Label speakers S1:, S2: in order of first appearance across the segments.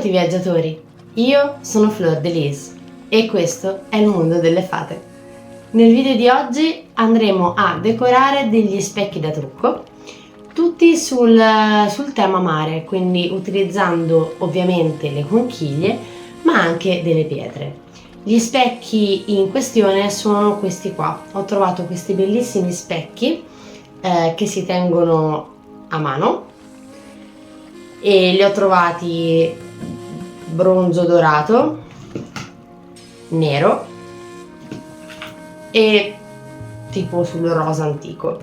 S1: Benvenuti viaggiatori, io sono Flor de Lis e questo è il mondo delle fate. Nel video di oggi andremo a decorare degli specchi da trucco, tutti sul tema mare, quindi utilizzando ovviamente le conchiglie ma anche delle pietre. Gli specchi in questione sono questi qua. Ho trovato questi bellissimi specchi che si tengono a mano e li ho trovati bronzo dorato, nero e tipo sul rosa antico.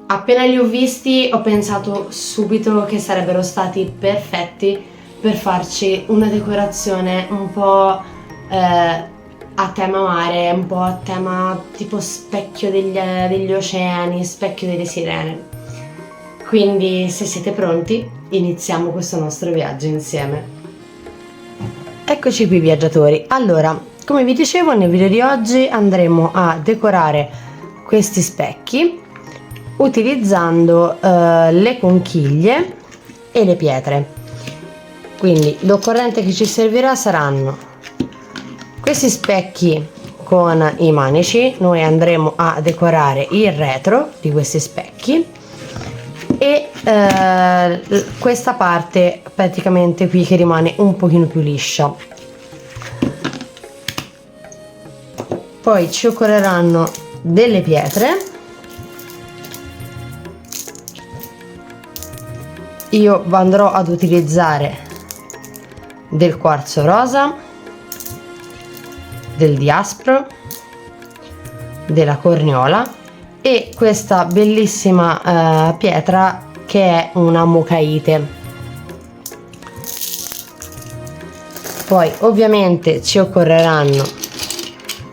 S1: Appena li ho visti ho pensato subito che sarebbero stati perfetti per farci una decorazione un po' a tema mare, un po' a tema tipo specchio degli oceani, specchio delle sirene. Quindi se siete pronti iniziamo questo nostro viaggio insieme. Eccoci qui viaggiatori. Allora, come vi dicevo, nel video di oggi andremo a decorare questi specchi utilizzando le conchiglie e le pietre. Quindi l'occorrente che ci servirà saranno questi specchi con i manici. Noi andremo a decorare il retro di questi specchi e questa parte praticamente qui che rimane un pochino più liscia. Poi ci occorreranno delle pietre. Io andrò ad utilizzare del quarzo rosa, del diaspro, della corniola e questa bellissima pietra che è una mocaite. Poi ovviamente ci occorreranno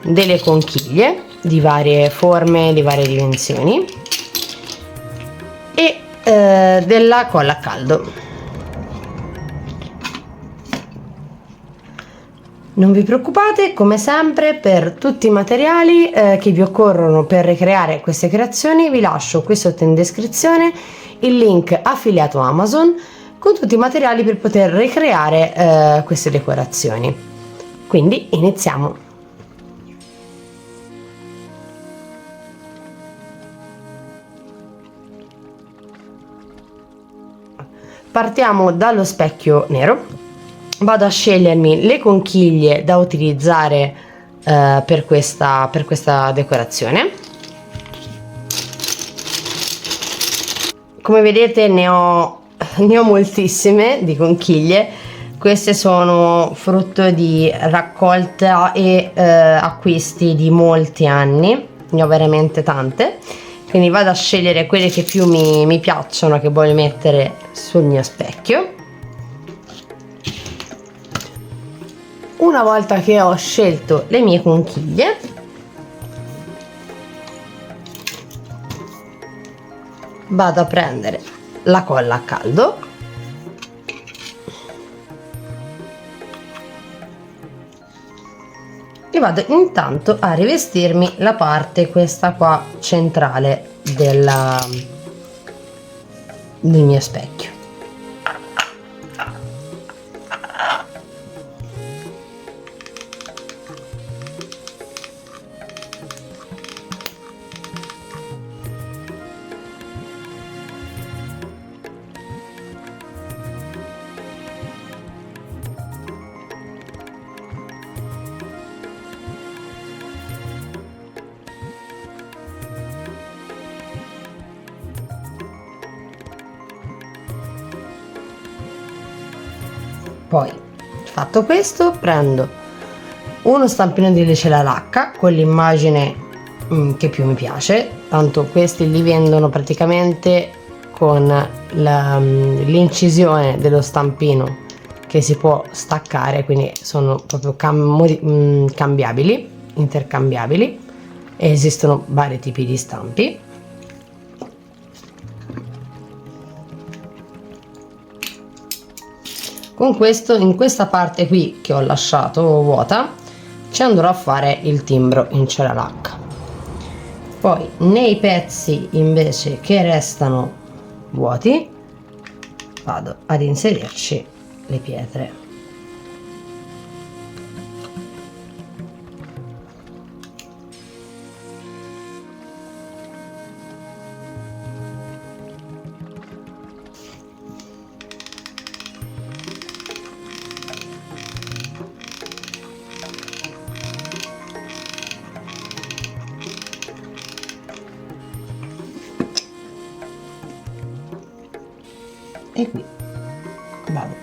S1: delle conchiglie di varie forme, di varie dimensioni e della colla a caldo. Non vi preoccupate, come sempre, per tutti i materiali che vi occorrono per ricreare queste creazioni vi lascio qui sotto in descrizione il link affiliato Amazon con tutti i materiali per poter ricreare queste decorazioni. Quindi iniziamo. Partiamo dallo specchio nero. Vado a scegliermi le conchiglie da utilizzare per questa decorazione. Come vedete ne ho moltissime di conchiglie. Queste sono frutto di raccolta e acquisti di molti anni, ne ho veramente tante, quindi vado a scegliere quelle che più mi piacciono, che voglio mettere sul mio specchio. Una volta che ho scelto le mie conchiglie, vado a prendere la colla a caldo e vado intanto a rivestirmi la parte questa qua centrale del mio specchio. Poi, fatto questo, prendo uno stampino di Lecela Lacca con l'immagine che più mi piace, tanto questi li vendono praticamente con l'incisione dello stampino che si può staccare, quindi sono proprio cambiabili, intercambiabili, e esistono vari tipi di stampi. Con questo, in questa parte qui che ho lasciato vuota, ci andrò a fare il timbro in cera lacca. Poi nei pezzi invece che restano vuoti vado ad inserirci le pietre. E qui vado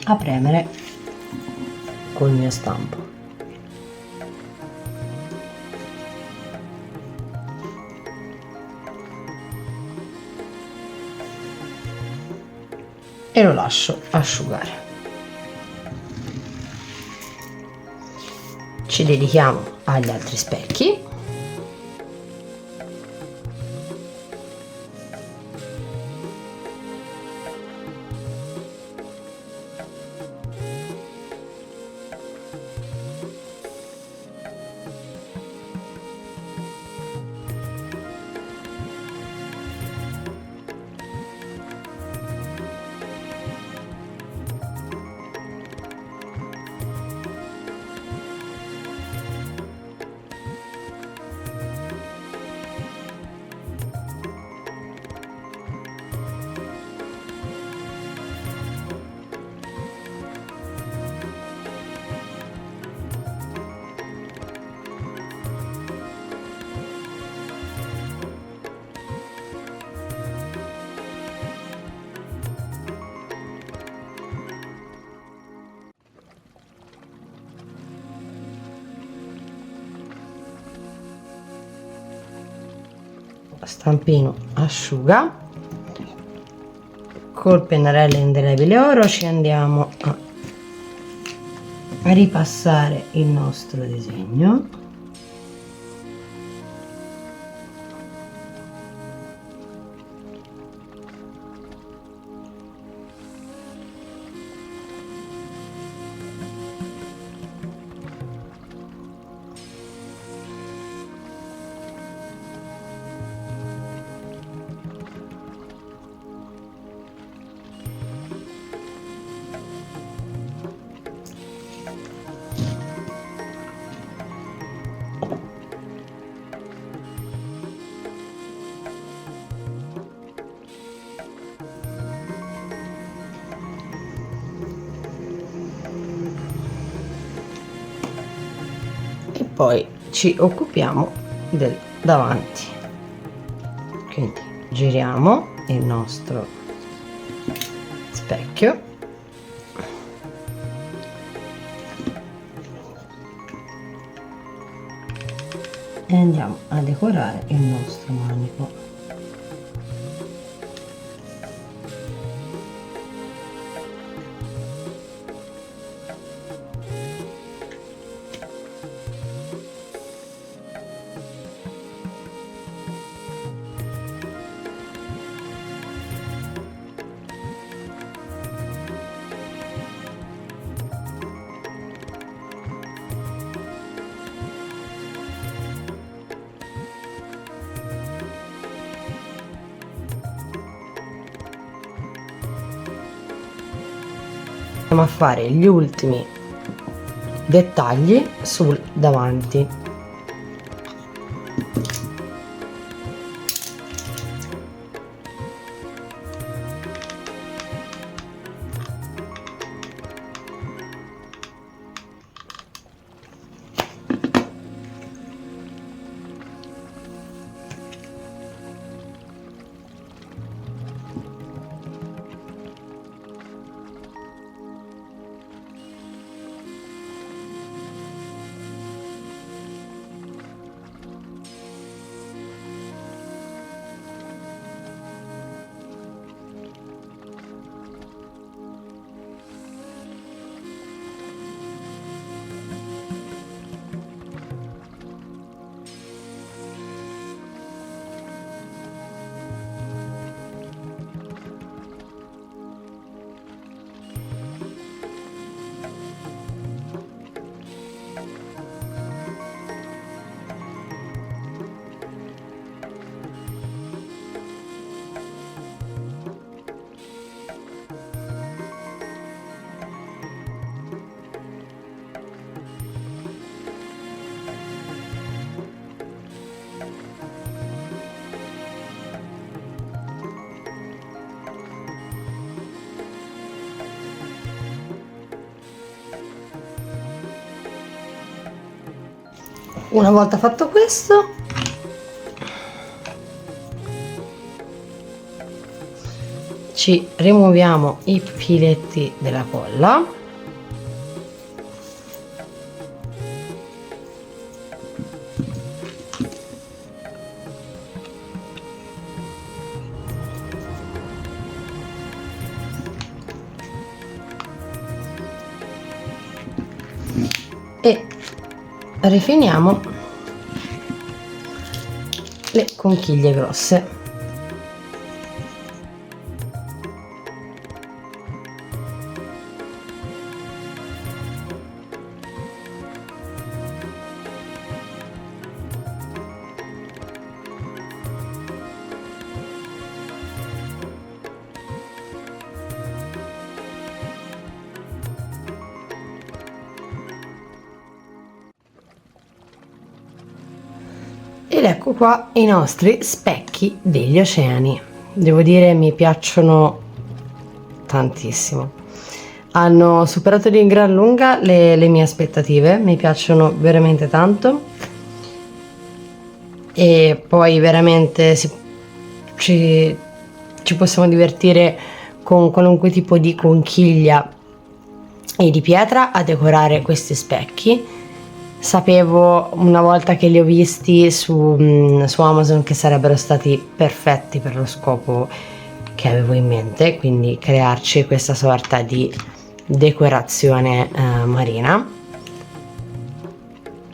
S1: a premere col mio stampo. E lo lascio asciugare. Ci dedichiamo agli altri specchi. Stampino asciuga, col pennarello indelebile oro ci andiamo a ripassare il nostro disegno. E poi ci occupiamo del davanti, quindi giriamo il nostro specchio e andiamo a decorare il nostro manico. Andiamo a fare gli ultimi dettagli sul davanti. Una volta fatto questo, ci rimuoviamo i filetti della colla. E rifiniamo le conchiglie grosse. Ed ecco qua i nostri specchi degli oceani. Devo dire, mi piacciono tantissimo. Hanno superato di gran lunga le mie aspettative, mi piacciono veramente tanto. E poi veramente ci possiamo divertire con qualunque tipo di conchiglia e di pietra a decorare questi specchi. Sapevo una volta che li ho visti su Amazon che sarebbero stati perfetti per lo scopo che avevo in mente, quindi crearci questa sorta di decorazione marina.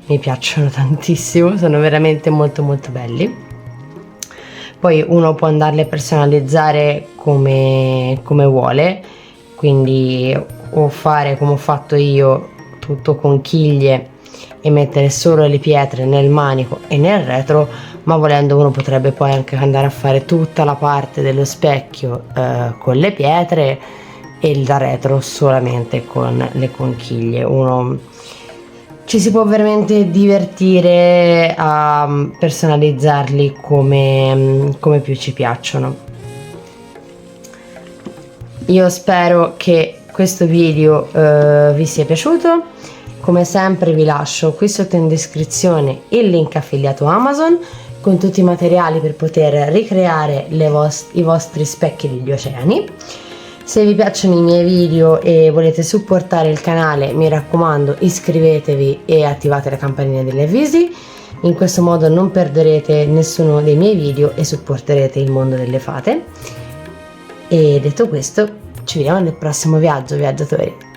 S1: Mi piacciono tantissimo, sono veramente molto molto belli. Poi uno può andarli a personalizzare come vuole, quindi o fare come ho fatto io, tutto conchiglie, e mettere solo le pietre nel manico e nel retro, ma volendo uno potrebbe poi anche andare a fare tutta la parte dello specchio con le pietre e il da retro solamente con le conchiglie. Uno ci si può veramente divertire a personalizzarli come più ci piacciono. Io spero che questo video vi sia piaciuto. Come sempre vi lascio qui sotto in descrizione il link affiliato Amazon con tutti i materiali per poter ricreare i vostri specchi degli oceani. Se vi piacciono i miei video e volete supportare il canale, mi raccomando, iscrivetevi e attivate la campanella degli avvisi. In questo modo non perderete nessuno dei miei video e supporterete il mondo delle fate. E detto questo, ci vediamo nel prossimo viaggio, viaggiatori.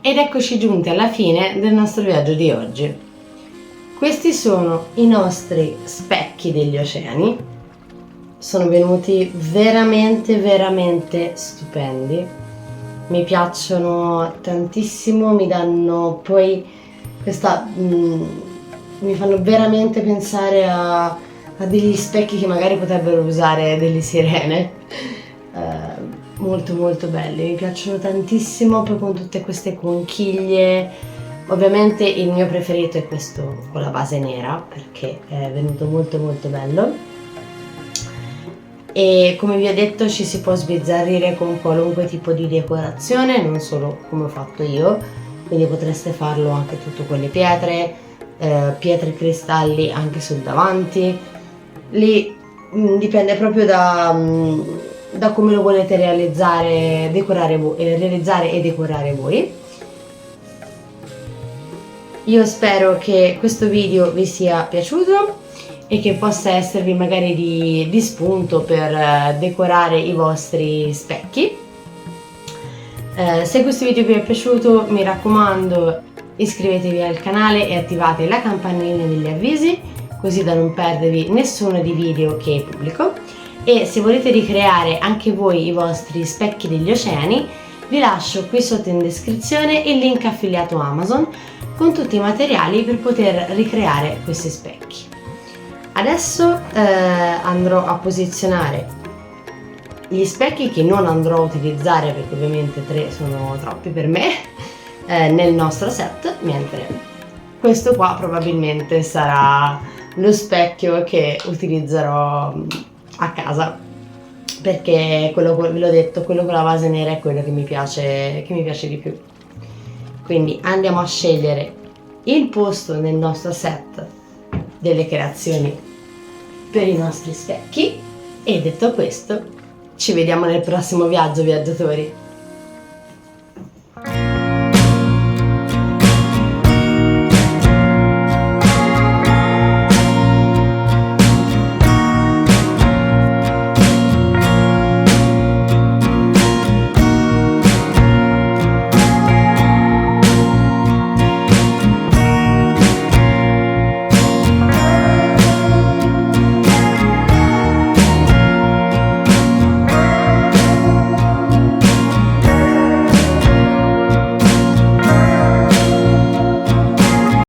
S1: Ed eccoci giunti alla fine del nostro viaggio di oggi. Questi sono i nostri specchi degli oceani. Sono venuti veramente veramente stupendi. Mi piacciono tantissimo, mi danno poi questa mi fanno veramente pensare a degli specchi che magari potrebbero usare delle sirene. Molto molto belli, mi piacciono tantissimo, poi con tutte queste conchiglie. Ovviamente il mio preferito è questo con la base nera, perché è venuto molto molto bello, e come vi ho detto ci si può sbizzarrire con qualunque tipo di decorazione, non solo come ho fatto io, quindi potreste farlo anche tutto con le pietre, pietre e cristalli anche sul davanti. Lì dipende proprio da come lo volete realizzare, realizzare e decorare voi. Io spero che questo video vi sia piaciuto e che possa esservi magari di spunto per decorare i vostri specchi. Se questo video vi è piaciuto, mi raccomando, iscrivetevi al canale e attivate la campanellina degli avvisi, così da non perdervi nessuno dei video che pubblico. E se volete ricreare anche voi i vostri specchi degli oceani, vi lascio qui sotto in descrizione il link affiliato Amazon con tutti i materiali per poter ricreare questi specchi. Adesso andrò a posizionare gli specchi che non andrò a utilizzare, perché ovviamente 3 sono troppi per me, nel nostro set, mentre questo qua probabilmente sarà lo specchio che utilizzerò a casa, perché quello, ve l'ho detto, quello con la base nera è quello che mi piace di più. Quindi andiamo a scegliere il posto nel nostro set delle creazioni per i nostri specchi, e detto questo ci vediamo nel prossimo viaggio, viaggiatori.